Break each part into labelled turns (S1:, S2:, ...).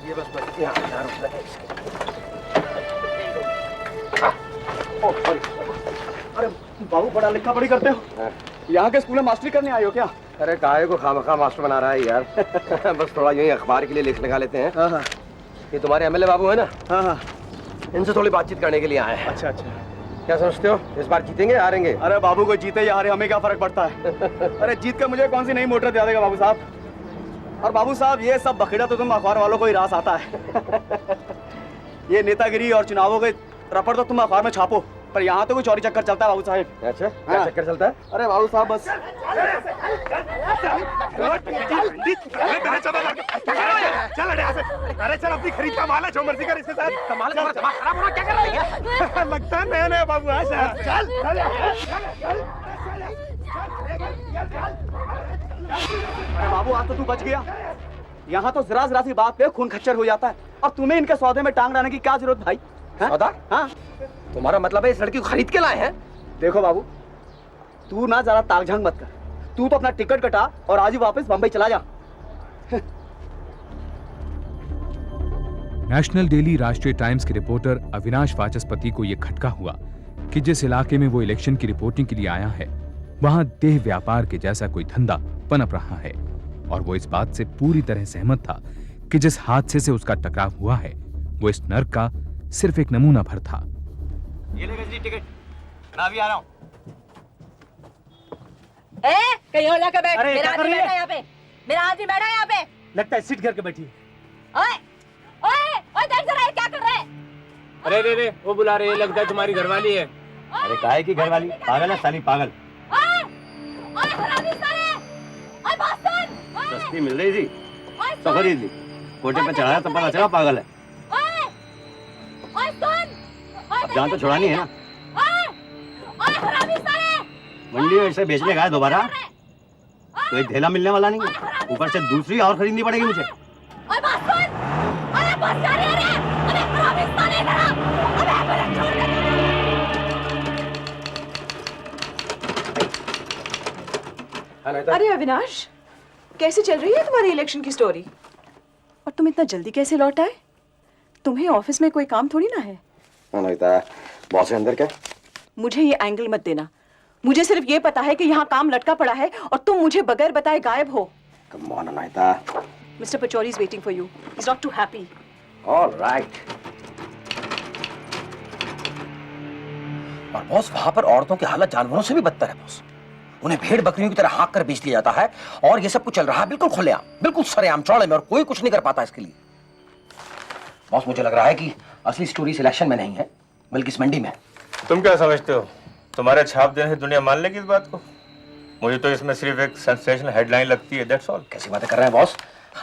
S1: ये बस यहाँ रुकना है इसके।
S2: अरे बाबू, पढ़ा लिखा बड़ी करते हो? यहाँ के स्कूल में मास्टरी करने आए हो क्या?
S1: अरे काहे को खामखा मास्टर बना रहा है यार। बस थोड़ा यूं ही अखबार के लिए लिख लगा लेते हैं।
S2: हाँ।
S1: ये तुम्हारे एमएलए बाबू है ना?
S2: हाँ।
S1: इनसे थोड़ी बातचीत करने के लिए आए हैं।
S2: अच्छा।
S1: क्या समझते हो, इस बार जीतेंगे हारेंगे?
S2: अरे बाबू, को जीते या हारे हमें क्या फर्क पड़ता है? अरे जीत कर मुझे कौन सी नई मोटर दिला देगा बाबू साहब? और बाबू साहब, ये सब बखेड़ा तो तुम अखबार वालों को ही रास आता है। ये नेतागिरी और चुनावों के रपट तो तुम अखबार में छापो, पर यहाँ तो कोई चोरी चक्कर चलता है बाबू साहब।
S1: अच्छा, क्या चक्कर चलता है?
S2: अरे बाबू साहब बस
S3: अरे चल, अपनी खरीद का माल है, जो मर्जी कर इसके साथ।
S1: कमाल का दिमाग खराब हो रहा, क्या कर रही है?
S3: लगता है नया नया बाबू है। चल।
S2: अरे बाबू, आज तो तू बच गया। यहाँ तो जरा सी बात पे खून खच्चर हो जाता है, और तुम्हें इनके सौदे में टांग डालने की क्या जरूरत भाई?
S1: सौदा?
S2: हाँ।
S1: तुम्हारा मतलब है इस लड़की को खरीद के लाए हैं?
S2: देखो बाबू, तू ना ज्यादा ताकझांग मत कर। तू तो अपना टिकट कटा और आज ही वापस बंबई चला जा।
S4: नेशनल डेली राष्ट्रीय टाइम्स के रिपोर्टर अविनाश वाचस्पति को यह खटका हुआ कि जिस इलाके में वो इलेक्शन की रिपोर्टिंग के लिए आया है, वहां देह व्यापार के जैसा कोई धंधा पनप रहा है, और वो इस बात से पूरी तरह सहमत था कि जिस हादसे से उसका टकराव हुआ है, वो इस नर्क का सिर्फ एक नमूना भर था।
S2: ये ले गजनी टिकट, मैं अभी आ रहा हूँ।
S5: कहीं और जाकर बैठ।
S2: अरे,
S5: मेरा
S2: क्या कर
S5: आदमी
S2: रही है?
S5: बैठा यहाँ पे। मेरा आदमी बैठा यहाँ पे।
S2: लगता है सीट घर के बैठी है।
S5: ओए, ओए, ओए, देख जरा ये क्या कर रहे हैं?
S6: अरे वो बुला रहे हैं, लगता है तुम्हारी घरवाली है।
S3: अरे काहे की घरवाली? पागल है साली, पागल।
S5: ओए, ओए, हरामी साले! ओए, बात सुन! ओए,
S3: सस्ती मिल रही थी
S5: ओए,
S3: तो खरीद ली, कोटे पे चढ़ाया तो पता चला पागल है।
S5: ओए, ओए, सुन! ओए,
S3: अब जान तो छुड़ानी है ना।
S5: ओए, ओए, हरामी साले!
S3: मंडी में इसे बेचने का है दोबारा तो एक ढेला मिलने वाला नहीं है, ऊपर से दूसरी और खरीदनी पड़ेगी मुझे।
S5: ओए, बात सुन! अरे बस जा रही है रे! अबे हरामी साले इधर आ! अबे मेरे छोड़ दे!
S7: अरे अविनाश, कैसे चल रही है तुम्हारी इलेक्शन की स्टोरी? और तुम इतना जल्दी कैसे लौट आए? तुम्हें ऑफिस में कोई काम थोड़ी ना है।
S1: बॉस है अंदर क्या?
S7: मुझे ये एंगल मत देना। मुझे सिर्फ ये पता है कि यहाँ काम लटका पड़ा है और तुम मुझे बगैर बताए गायब हो।
S1: Come on, Anaita.
S7: Mister Pachauri is waiting for you. He is not too happy.
S1: All right. और बॉस, वहां पर औरतों की हालत जानवरों से भी बदतर है बॉस। उन्हें भेड़ बकरियों की तरह हाँक कर बेच दिया जाता है, और ये सब कुछ चल रहा है बिल्कुल खुलेआम, बिल्कुल सरेआम चौड़े में, और कोई कुछ नहीं कर पाता इसके लिए। बॉस, मुझे लग रहा है कि असली स्टोरी सिलेक्शन में नहीं है, बल्कि इस मंडी में है।
S6: तुम क्या समझते हो, तुम्हारे छाप देने से दुनिया मान लेगी इस बात को? मुझे तो इसमें सिर्फ एक सेंसेशनल हेडलाइन लगती है, दैट्स ऑल।
S1: कैसी बातें कर रहे हैं बॉस?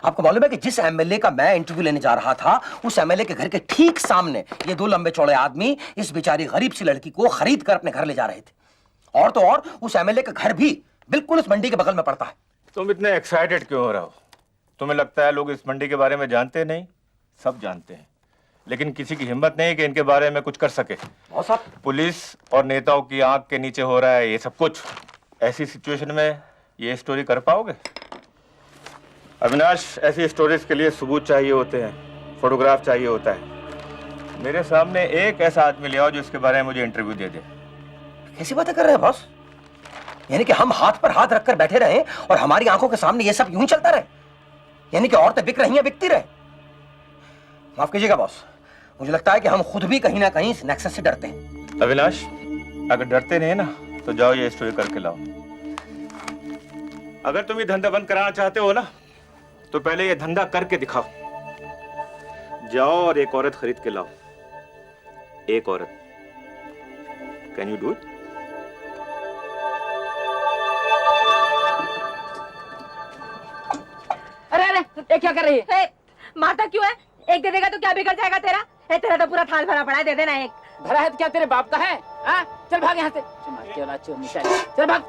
S1: आपको मालूम है कि जिस एमएलए का मैं इंटरव्यू लेने जा रहा था, उस एमएलए के घर के ठीक सामने ये दो लंबे चौड़े आदमी इस बेचारी गरीब सी लड़की को खरीद कर अपने घर ले जा रहे थे। और तो और, उस एमएलए का घर भी बिल्कुल इस मंडी के बगल में पड़ता है।
S6: तुम इतने एक्साइटेड क्यों हो रहे हो? तुम्हें लगता है लोग इस मंडी के बारे में जानते नहीं? सब जानते हैं, लेकिन किसी की हिम्मत नहीं कि इनके बारे में कुछ कर सके।
S1: बॉस, आप
S6: पुलिस और नेताओं की आंख के नीचे हो रहा है ये सब कुछ। ऐसी सिचुएशन में ये स्टोरी कर पाओगे? अविनाश, ऐसी स्टोरीज के लिए सबूत चाहिए होते हैं, फोटोग्राफ चाहिए होता है। मेरे सामने एक ऐसा आदमी ले आओ जो इसके बारे में मुझे इंटरव्यू दे दे।
S1: कैसी बातें कर रहे हैं बॉस? यानी कि हम हाथ पर हाथ रखकर बैठे रहे और हमारी आंखों के सामने ये सब यूं ही चलता रहे? यानी कि औरतें बिक रही हैं, बिकती रहे? माफ कीजिएगा बॉस, मुझे लगता है कि हम खुद भी कहीं ना कहीं इस नेक्सस से डरते हैं।
S6: अविनाश, अगर डरते नहीं ना तो जाओ ये स्टोरी करके लाओ। अगर तुम ये धंधा बंद कराना चाहते हो ना, तो पहले ये धंधा करके दिखाओ। जाओ और एक औरत खरीद के लाओ। एक औरत। Can you do it?
S5: अरे अरे, ये क्या कर रही है? मारता क्यों है? एक दे देगा तो क्या बिगड़ जाएगा तेरा? तेरा तो पूरा थाल भरा पड़ा है, दे देना एक।
S8: भरा है तो क्या तेरे बाप का है? हाँ? चल भाग यहाँ से। चल भाग।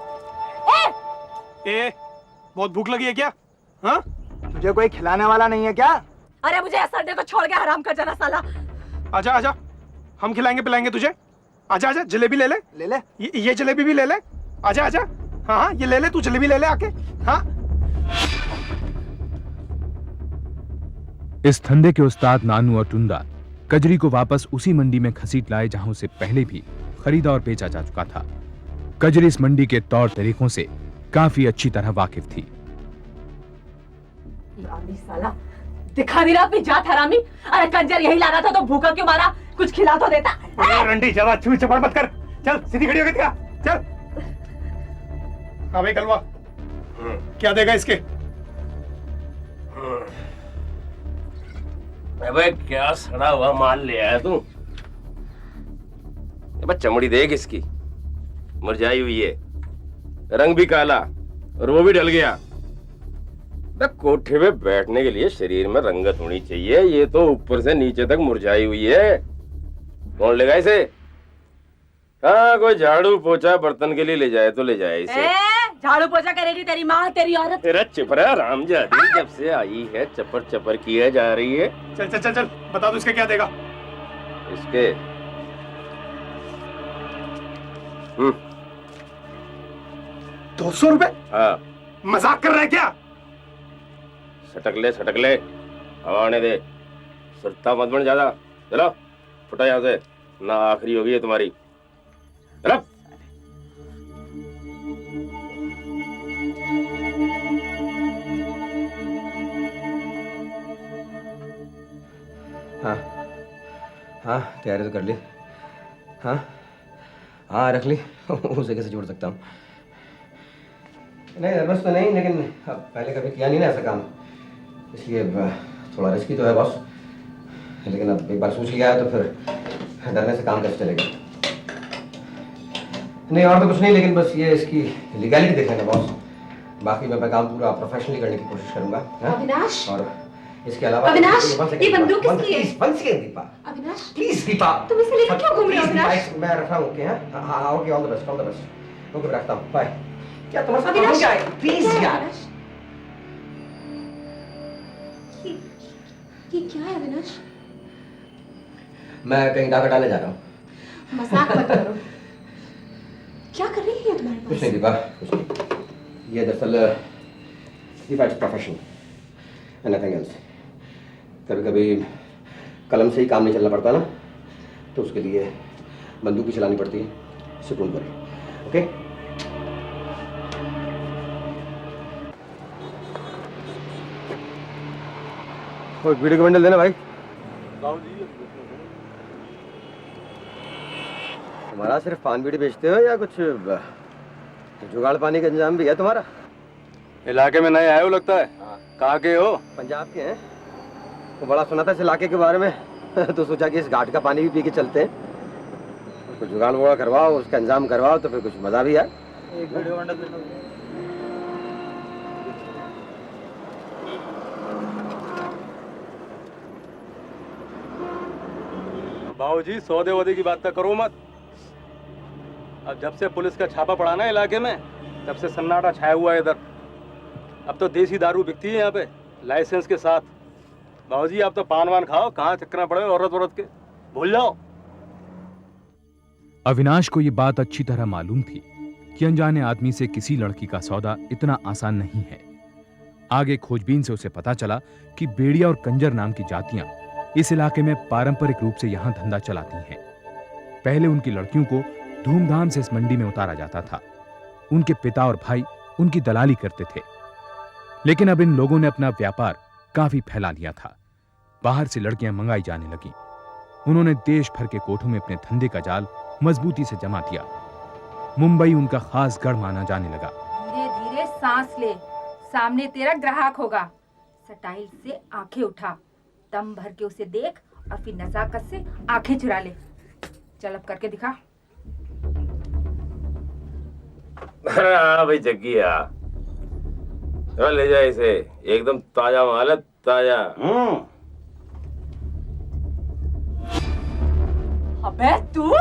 S3: बहुत भूख लगी है क्या? हाँ?
S2: तुझे कोई खिलाने वाला नहीं है क्या?
S5: अरे मुझे संडे को छोड़ के हराम कर जाना साला।
S3: आजा आजा, हम खिलाएंगे पिलाएंगे तुझे। आजा आजा, जलेबी ले ले।
S2: ले ले।
S3: ये जलेबी भी ले ले। आजा आजा। हाँ हाँ, ये ले ले, तू जलेबी ले ले आके। हाँ
S4: इस धंधे के उस्ताद नानू और टुंडा कजरी को वापस उसी मंडी में घसीट लाए जहां उसे पहले भी खरीदा और बेचा जा चुका था। कजरी इस मंडी के तौर तरीकों से काफी अच्छी तरह वाकिफ थी।
S5: साला दिखा नहीं रहा अपनी जात हरामी। अरे कंजर यही लाना था तो भूखा क्यों मारा? कुछ खिला तो देता।
S6: रंडी जवा छुई चपड़ मत कर, चल सीधी खड़ी होके दिखा, चल। हाँ भाई कलवा, क्या देगा इसके?
S9: अबे क्या सड़ा हुआ माल ले आया तू? अबे चमड़ी देख इसकी, मुरझाई हुई है, रंग भी काला और वो भी ढल गया। कोठे पे बैठने के लिए शरीर में रंगत होनी चाहिए, ये तो ऊपर से नीचे तक मुरझाई हुई है। कौन लेगा इसे? हाँ, कोई झाड़ू पोछा बर्तन के लिए ले जाए तो ले जाए इसे।
S5: झाड़ू पोछा करेगी तेरी माँ, तेरी औरत।
S9: तेरा चिपरा रामजादी जब से आई है चपर चपर किए जा रही है।
S6: चल चल चल चल, बता दो इसके क्या देगा?
S9: इसके
S6: 200 रुपए?
S9: हाँ।
S6: मजाक कर रहा है क्या?
S9: सटक ले, हवा आने दे, सुरता मत बन ज्यादा। चलो फुटा यहाँ से, ना आखिरी होगी है तुम्हारी। चलो।
S1: हाँ हाँ, तैयारी तो कर ली। हाँ हाँ, रख ली। उसे कैसे जोड़ सकता हूँ? नहीं, नर्वस तो नहीं, लेकिन पहले कभी किया नहीं ना ऐसा काम, इसलिए थोड़ा रिस्की तो है बॉस। लेकिन अब एक बार सोच लिया है तो फिर डरने से काम कैसे चलेगा? नहीं और तो कुछ नहीं, लेकिन बस ये इसकी लीगैलिटी देख लेना बॉस। बाकी मैं काम पूरा प्रोफेशनली करने की कोशिश करूंगा।
S7: अविनाश,
S1: और इसके अलावा
S7: अविनाश, ये बंदूक किसकी है?
S1: One second Deepa,
S7: Avinash
S1: please Deepa,
S7: तुम इसे लेकर क्यों घूम रहे हो अविनाश?
S1: मैं रख रहा हूँ। ओके? हाँ okay, all the best, all the best. Okay, रखता हूँ, बाय। क्या तुम्हारे साथ
S7: अविनाश,
S1: क्या है? प्लीज यार।
S7: ये क्या है अविनाश?
S1: मैं कहीं डाका डालने जा रहा हूँ।
S7: मजाक मत करो। क्या कर रही है तुम्हारे पास?
S1: कुछ नहीं दीपा, कुछ नहीं। ये दरअसल Deepa it's profession and nothing else. कभी कभी कलम से ही काम नहीं चलना पड़ता ना, तो उसके लिए बंदूक भी चलानी पड़ती है। So don't worry, okay? कोई वीडियो का बंडल देना भाई। तुम्हारा सिर्फ पान बीड़ी बेचते हो या कुछ जुगाड़ पानी का इंतजाम भी है तुम्हारा?
S2: इलाके में नए आए हो लगता है। कहाँ के हो?
S1: पंजाब के हैं। तो बड़ा सुना था इस इलाके के बारे में तो सोचा कि इस घाट का पानी भी पी के चलते हैं। कुछ जुगाड़ वुगाड़ करवाओ, उसका इंतजाम करवाओ तो फिर कुछ मजा भी आए।
S2: एक वीडियो बंडल देना। बाबूजी, सौदे वौदे की बात तो करो मत। अब जब से पुलिस का छापा पड़ा ना इलाके में, तब से सन्नाटा छाया हुआ है इधर। अब तो देसी दारू बिकती है यहाँ पे लाइसेंस के साथ। बाबूजी, आप तो पान वान खाओ, कहाँ चक्कर पड़े औरत औरत के, भूल जाओ।
S4: अविनाश को यह बात अच्छी तरह मालूम थी कि अनजाने आदमी से किसी लड़की का सौदा इतना आसान नहीं है। आगे खोजबीन से उसे पता चला कि बेड़िया और कंजर नाम की जातियां इस इलाके में पारंपरिक रूप से यहां धंधा चलाती हैं। पहले उनकी लड़कियों को धूमधाम से इस मंडी में उतारा जाता था। उनके पिता और भाई उनकी दलाली करते थे, लेकिन अब इन लोगों ने अपना व्यापार काफी फैला लिया था। बाहर से लड़कियां मंगाई जाने लगी। उन्होंने देश भर के कोठों में अपने धंधे का जाल मजबूती से जमा दिया। मुंबई उनका खास गढ़ माना जाने लगा।
S10: धीरे धीरे सांस ले, सामने तेरा ग्राहक होगा। स्टाइल से आंखें उठा, दम भर के उसे देख और फिर नजाकत से आंखें चुरा ले। चल अब करके दिखा।
S9: हाँ भाई जग्गिया, ले जा इसे, एकदम ताजा माल है, ताजा।
S5: अबे तू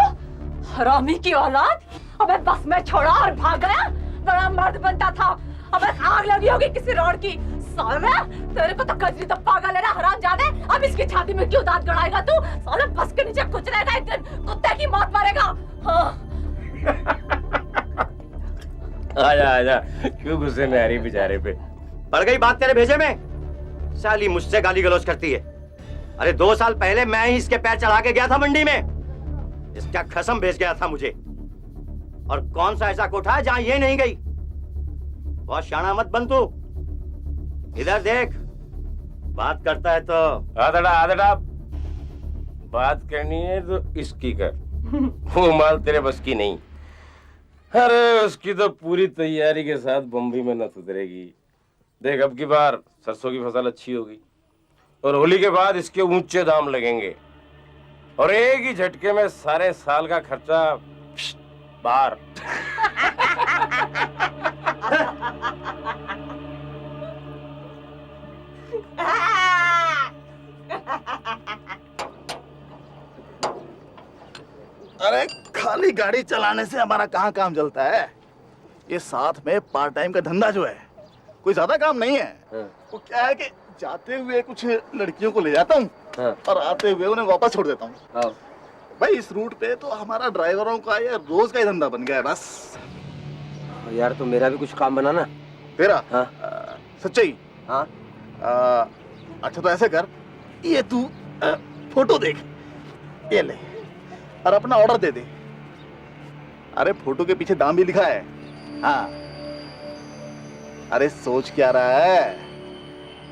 S5: हरामी की औलाद! अबे बस में छोड़ा और भाग गया। बड़ा मर्द बनता था। अबे आग लगी होगी किसी रोड की। साले तेरे को तो कजरी तो पागल है ना हरामजादे। अब इसकी छाती में क्यों दांत गड़ाएगा तू? साले बस के नीचे कुचलेगा एक दिन, कुत्ते की मौत मरेगा। हाँ।
S9: आजा आजा, क्यों गुस्से में आ रही बेचारे पे?
S1: पड़ गई बात तेरे भेजे में? साली मुझसे गाली गलौज करती है।
S3: अरे 2 साल पहले मैं ही इसके पैर चढ़ा के गया था मंडी में। इसका कसम बेच गया था मुझे। और कौन सा ऐसा कोठा है जहां ये नहीं गई? बहुत शाना मत बन तू। इधर देख, बात करता है तो
S9: आदड़ा बात करनी है तो इसकी कर। वो माल तेरे बस की नहीं। अरे उसकी तो पूरी तैयारी के साथ बम्बई में न उतरेगी। देख अब की बार सरसों की फसल अच्छी होगी और होली के बाद इसके ऊंचे दाम लगेंगे और एक ही झटके में सारे साल का खर्चा बाहर।
S2: अरे खाली गाड़ी चलाने से हमारा कहाँ काम चलता है। ये साथ में पार्ट टाइम का धंधा जो है कोई ज्यादा काम नहीं है। वो क्या है कि जाते हुए कुछ लड़कियों को ले जाता हूँ और आते हुए उन्हें वापस छोड़ देता हूँ। भाई इस रूट पे तो हमारा ड्राइवरों का ये रोज का ही धंधा बन गया है बस।
S1: यार तो मेरा भी कुछ काम बनाना।
S2: तेरा?
S1: हाँ।
S2: सच्चाई?
S1: हाँ।
S2: अच्छा तो ऐसे कर, ये तू फोटो देख, ये ले और अपना ऑर्डर दे दे। अरे फोटो के पीछे दाम भी लिखा है। हाँ। अरे सोच क्या रहा है,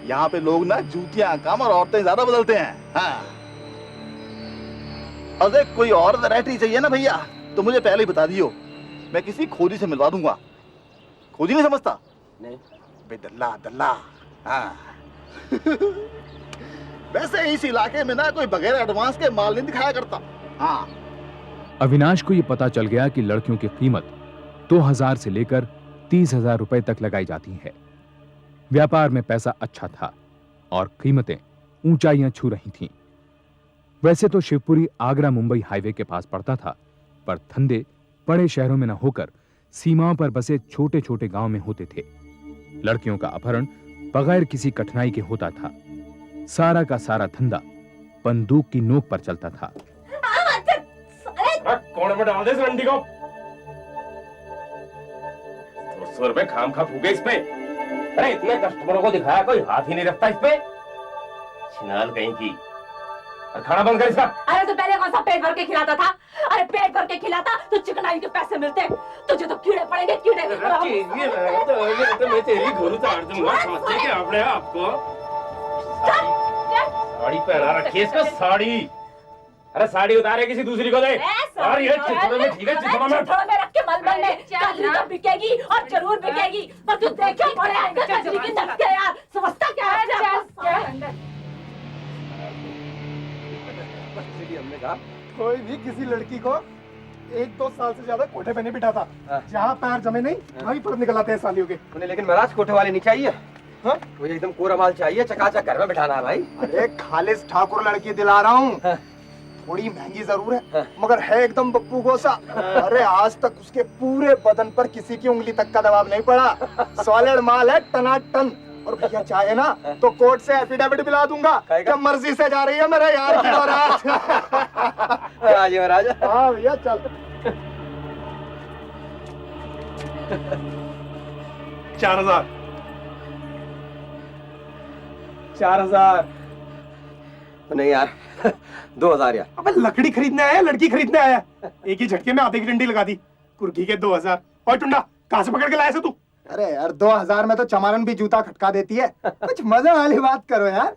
S2: यहाँ पे लोग ना जूतियां कम और औरतें ज्यादा बदलते हैं। हाँ। अरे कोई और वैरायटी चाहिए ना भैया तो मुझे पहले ही बता दियो, मैं किसी खोजी से मिलवा दूंगा। खोजी नहीं समझता?
S1: नहीं
S2: बे दल्ला दल्ला। हाँ। वैसे इस इलाके में ना कोई बगैर एडवांस के माल नहीं दिखाया करता। हाँ।
S4: अविनाश को ये पता चल गया कि लड़कियों की कीमत 2000 से लेकर 30,000 रुपए तक लगाई जाती है। व्यापार में पैसा अच्छा था और कीमतें ऊंचाइयां छू रही थीं। वैसे तो शिवपुरी आगरा मुंबई हाईवे के पास पड़ता था, पर धंधे बड़े शहरों में न होकर सीमाओं पर बसे छोटे छोटे गांव में होते थे। लड़कियों का अपहरण बगैर किसी कठिनाई के होता था। सारा का सारा धंधा बंदूक की नोक पर चलता था।
S9: कौन में डाल दे इस रंडी को? 200 रुपए खाम खा फूके इस पे। अरे इतने कस्टमरों को दिखाया, कोई हाथ ही नहीं रखता इस पे। छिनाल कहीं की। और खाना बंद कर इसका।
S5: अरे तो पहले कौन सा पेट भर के खिलाता था? अरे पेट भर के खिलाता तो चिकनाई के पैसे मिलते। तुझे तो कीड़े पड़ेंगे, कीड़े।
S9: तो मैं तेरी गोरू उतार दूंगा, समझते क्या आपने आपको? साड़ी पहना रखी है इसका, साड़ी। अरे साड़ी उतारे किसी दूसरी को दे। और ये चिथड़े में ठीक है, चिथड़े में
S5: रख के मलमल में कजरी तो बिकेगी और जरूर बिकेगी, पर तू देखियो पड़े आएंगे कजरी की नक के यार। समझता क्या है?
S1: हमने कहा
S11: कोई भी किसी लड़की को 1-2 साल से ज्यादा कोठे पे नहीं बिठाता। जहाँ पैर जमे नहीं वहीं पर निकल आते हैं सालियों के।
S1: उन्हें लेकिन महाराज कोठे वाले नहीं चाहिए। हाँ? वो एकदम कोरा माल चाहिए, चकाचक घर में बिठाना है भाई।
S11: अरे खालिस ठाकुर लड़की दिला रहा हूँ। थोड़ी महंगी जरूर है मगर है एकदम बप्पू गोसा। अरे आज तक उसके पूरे बदन पर किसी की उंगली तक का दबाव नहीं पड़ा। सॉलिड माल है, टनाटन। और भैया चाहे ना तो कोर्ट से एफिडेविट दिला दूंगा कि मर्जी से जा रही है मेरे यार की औरत।
S1: महाराज।
S11: हाँ भैया चल।
S2: 4,000।
S1: नहीं यार 2,000 यार।
S11: अबे लकड़ी खरीदने आया लड़की खरीदने आया? एक ही झटके में आधे की डंडी लगा दी। कुर्की के 2,000। और टुंडा कहाँ से पकड़ के लाया तू? अरे यार 2,000 में तो चमारन भी जूता खटका देती है। कुछ मजा वाली बात करो यार।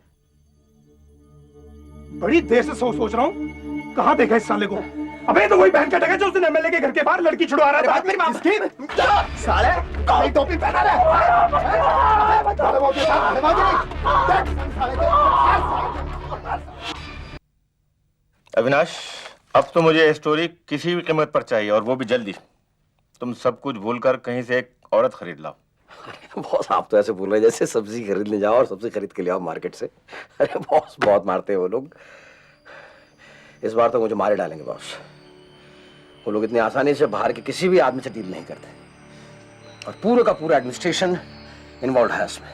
S11: बड़ी देर से सोच रहा हूँ, कहाँ देखा इस साले को? अबे तो वही बहन का टका जो उसने एमएलए के घर के बाहर लड़की छुड़वा रहा था। साले काली टोपी पहना
S6: अविनाश, अब तो मुझे ये स्टोरी किसी भी कीमत पर चाहिए और वो भी जल्दी। तुम सब कुछ भूलकर कहीं से एक औरत खरीद लाओ।
S1: बॉस आप तो ऐसे बोल रहे हैं जैसे सब्जी खरीदने जाओ और सब्जी खरीद के ले आओ मार्केट से। अरे बॉस बहुत मारते हैं वो लोग। इस बार तो मुझे मारे डालेंगे बॉस। वो लोग इतनी आसानी से बाहर के किसी भी आदमी से डील नहीं करते और पूरा का पूरा एडमिनिस्ट्रेशन इन्वॉल्व है इसमें।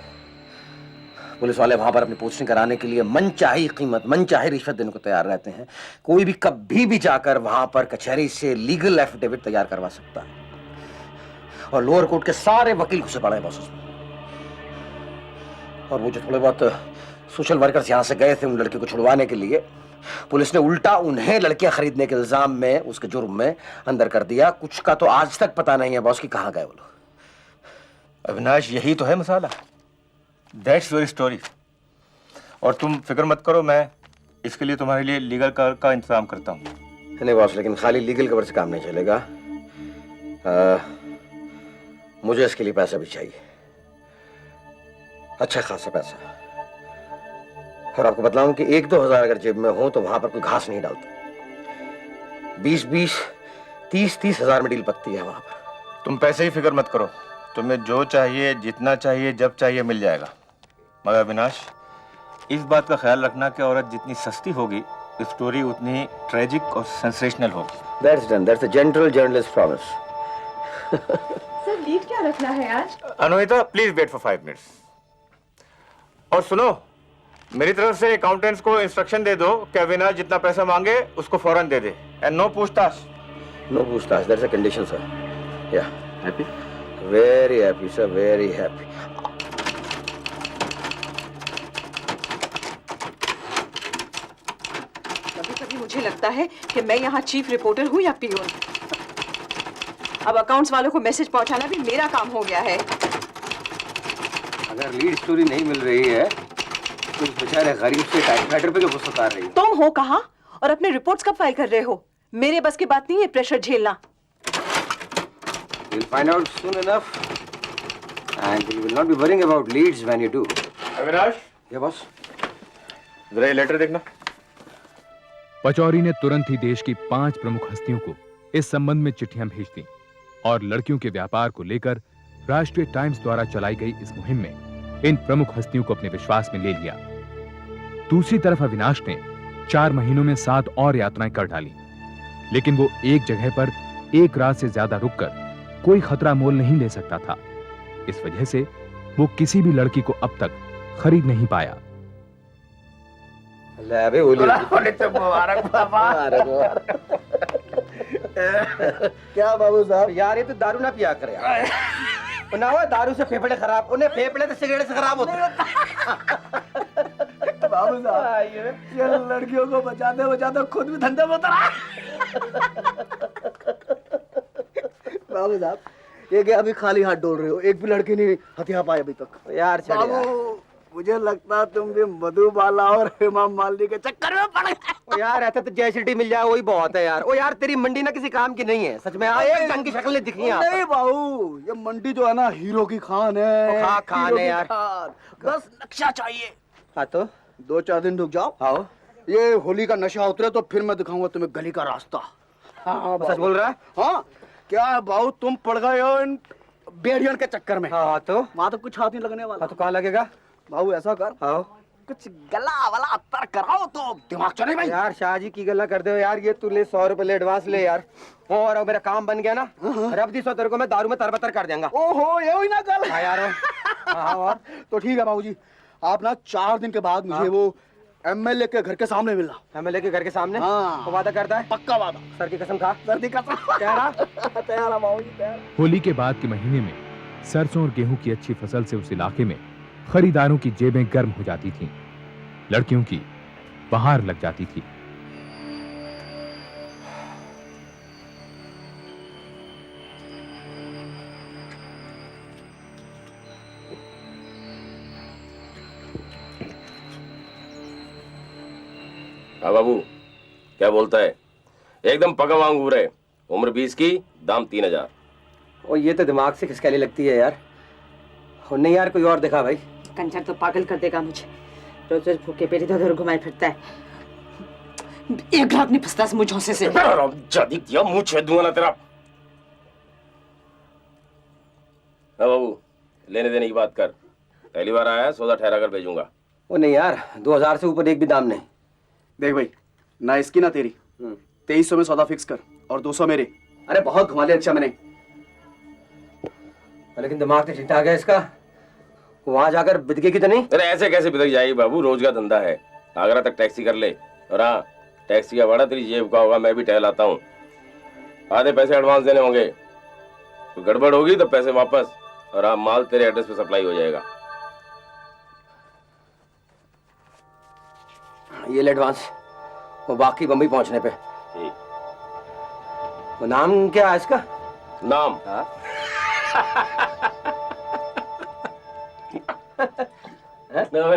S1: पुलिस वाले वहां पर अपनी पोस्टिंग कराने के लिए मनचाही कीमत, मनचाही रिश्वत देने को तैयार रहते हैं। कोई भी कभी भी जाकर वहां पर कचहरी से लीगल एफिडेविट तैयार करवा सकता है और लोअर कोर्ट के सारे वकील घुसे पड़े हैं बॉस उसमें। और वो जो थोड़े बहुत सोशल वर्कर्स यहां से गए थे उन लड़की को छुड़वाने के लिए। पुलिस ने उल्टा उन्हें लड़कियां खरीदने के इल्जाम में, उसके जुर्म में अंदर कर दिया। कुछ का तो आज तक पता नहीं है बॉस कि कहां गए वो लोग।
S6: अविनाश, यही तो है मसाला। That's your story. और तुम फिक्र मत करो, मैं इसके लिए तुम्हारे लिए लीगल कवर का इंतजाम करता हूँ।
S1: नहीं बॉस, लेकिन खाली लीगल कवर से काम नहीं चलेगा। मुझे इसके लिए पैसा भी चाहिए, अच्छा खासा पैसा। और आपको बतलाऊं कि 1-2 हजार अगर जेब में हो तो वहां पर कोई घास नहीं डालता। 20-20, 30-30 हजार में डील पकती है वहां पर।
S6: तुम पैसे ही फिक्र मत करो, तुम्हें जो चाहिए, जितना चाहिए, जब चाहिए मिल जाएगा। मगर अविनाश, इस बात का ख्याल रखना कि औरत जितनी सस्ती होगी स्टोरी उतनी ट्रेजिक और सेंसेशनल होगी।
S1: That's done. That's a gentle journalist promise.
S7: Sir lead क्या रखना है आज?
S6: अनुहिता, प्लीज वेट फॉर 5 मिनट्स। और सुनो, मेरी तरफ से अकाउंटेंट्स को इंस्ट्रक्शन दे दो कि अविनाश जितना पैसा मांगे उसको फौरन दे दे। एंड नो पूछताछ।
S1: No पूछताछ. That's a condition, sir. Yeah. Happy? Very happy, sir. Very happy.
S7: कभी-कभी मुझे लगता है कि मैं यहाँ चीफ रिपोर्टर हूँ या पियोन। अब अकाउंट्स वालों को मैसेज पहुँचाना भी मेरा काम हो गया है।
S1: अगर लीड स्टोरी नहीं मिल रही है तो इस बेचारे गरीब से टाइपराइटर पे क्यों गुस्सा उतार रही हो?
S7: तुम हो कहाँ और अपने रिपोर्ट्स कब फाइल कर रहे हो? मेरे बस की बात नहीं है प्रेशर झेलना।
S1: You'll find out soon enough, and you will not be worrying about leads when you do.
S6: Avinash,
S1: Yeah, boss.
S6: जरा ये लेटर देखना।
S4: पचौरी ने तुरंत ही देश की 5 प्रमुख हस्तियों को इस संबंध में चिट्ठियां भेज दी और लड़कियों के व्यापार को लेकर राष्ट्रीय टाइम्स द्वारा चलाई गई इस मुहिम में इन प्रमुख हस्तियों को अपने विश्वास में ले लिया। दूसरी तरफ अविनाश ने 4 महीनों में 7 और यात्राएं कर डाली, लेकिन वो एक जगह पर एक रात से ज्यादा रुककर कोई खतरा मोल नहीं ले सकता था। इस वजह से वो किसी भी लड़की को अब तक खरीद नहीं पाया।
S11: मुबारक बाबा। क्या बाबू साहब?
S1: यार ये तो दारू ना पिया करे यार। ना हुआ दारू से फेफड़े खराब, उन्हें फेफड़े तो सिगरेट से खराब होते हैं।
S11: बाबू साहब, ये लड़कियों को बचाते बचाते खुद भी धंधे में उतरा। बाबू साहब, ये क्या अभी खाली हाथ डोल रहे हो? एक भी लड़की नहीं हथिया पाए अभी तक।
S1: यार छोड़ यार।
S11: बाबू, मुझे लगता है तुम भी मधुबाला और हेमा मालिनी के चक्कर में पड़ गए।
S1: ओ यार ऐसा तो जय सिटी मिल जाए वही बहुत है यार। ओ यार तेरी मंडी ना किसी काम की नहीं है सच में। एक ढंग की शक्ल नहीं दिखी यहाँ
S11: नहीं बाबू, ये मंडी जो है ना हीरो की खान है।
S1: खान है यार।
S11: बस नक्शा चाहिए।
S1: हाँ तो
S11: 2-4 दिन रुक जाओ।
S1: आओ।
S11: ये होली का नशा उतरे तो फिर मैं दिखाऊंगा तुम्हें गली का रास्ता।
S1: हाँ सच बोल रहा है?
S11: हाँ क्या है बाबू, तुम पड़ गए हो इन बेड़ियन के चक्कर में।
S1: हाँ तो
S11: वहाँ तो कुछ हाथ नहीं लगने वाला।
S1: हाँ तो कहाँ लगेगा?
S11: बाबू ऐसा कर,
S1: आओ
S11: कुछ गला वाला अत्तर कराओ तो दिमाग चले भाई।
S1: यार शाहजी की गला कर दो यार। ये तू ले 100 रुपए ले एडवांस ले यार। और मेरा काम बन गया ना, रब दी 100 तेरे को मैं दारू में तरबतर कर देंगा।
S11: ओहो ये हुई ना कल।
S1: हाँ यार। हाँ और
S11: तो ठीक है बाबूजी, आप ना 4 दिन के बाद मुझे वो एमएलए के घर के सामने मिलना।
S1: एमएलए के घर के सामने?
S11: हाँ।
S1: वो वादा करता है?
S11: पक्का वादा।
S1: सर की कसम खा।
S11: सर की कसम। तैयार है बाबूजी, तैयार।
S4: होली के बाद के महीने में सरसों और गेहूं की अच्छी फसल से उस इलाके में खरीदारों की जेबें गर्म हो जाती थीं, लड़कियों की बहार लग जाती थी।
S9: हाँ बाबू, क्या बोलता है? एकदम पका हुआ अंगूर है, उम्र 20 की, दाम 3000।
S1: और ये तो दिमाग से खिसकाली लगती है यार। और नहीं यार कोई और दिखा भाई।
S7: कंजर तो पागल कर देगा मुझे, रोज रोज भूखे पेट इधर उधर घुमाए फिरता है। एक ग्राहक नहीं फंसता मुझ झोंसे से।
S9: जादी दिया मुंह छेद दूंगा ना तेरा। हाँ बाबू, लेने देने की बात कर। पहली बार आया, सौदा ठहरा कर भेजूंगा।
S1: वो नहीं यार, 2000 से ऊपर एक भी दाम नहीं।
S2: देख भाई, ना इसकी ना तेरी, 2300 में सौदा फिक्स कर और 200 मेरे।
S1: अरे बहुत घुमा लिया अच्छा मैंने, लेकिन दिमाग तो ठीक ठाक है इसका। वहां जाकर बिदकेगी तो नहीं?
S9: अरे ऐसे कैसे बिदक जाएगी बाबू, रोज का धंधा है। आगरा तक टैक्सी कर ले। और हाँ, टैक्सी का भाड़ा तेरी जेब का होगा, मैं भी टहलाता हूँ। आधे पैसे एडवांस देने होंगे, तो गड़बड़ होगी तो पैसे वापस। और हाँ, माल तेरे एड्रेस पे सप्लाई हो जाएगा।
S1: ये ले एडवांस, वो बाकी बम्बई पहुंचने पे।
S9: ठीक।
S1: वो नाम क्या है इसका?
S9: नाम?
S1: हाँ?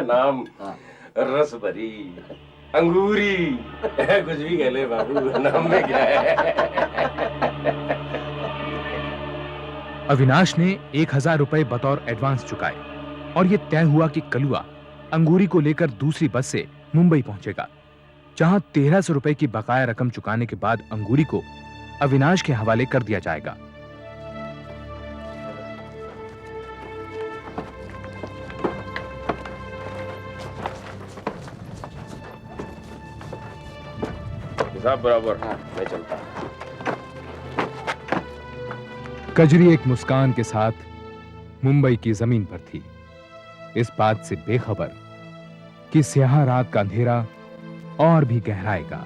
S9: नाम रस भरी, अंगूरी, कुछ भी कह ले बाबू, नाम में क्या है।
S4: अविनाश ने 1000 रुपए बतौर एडवांस चुकाए और यह तय हुआ कि कलुआ अंगूरी को लेकर दूसरी बस से मुंबई पहुंचेगा, जहां 1300 रुपए की बकाया रकम चुकाने के बाद अंगूरी को अविनाश के हवाले कर दिया जाएगा।
S9: हिसाब बराबर। मैं चलता।
S4: कजरी एक मुस्कान के साथ मुंबई की जमीन पर थी, इस बात से बेखबर कि स्याह रात का अंधेरा और भी गहराएगा।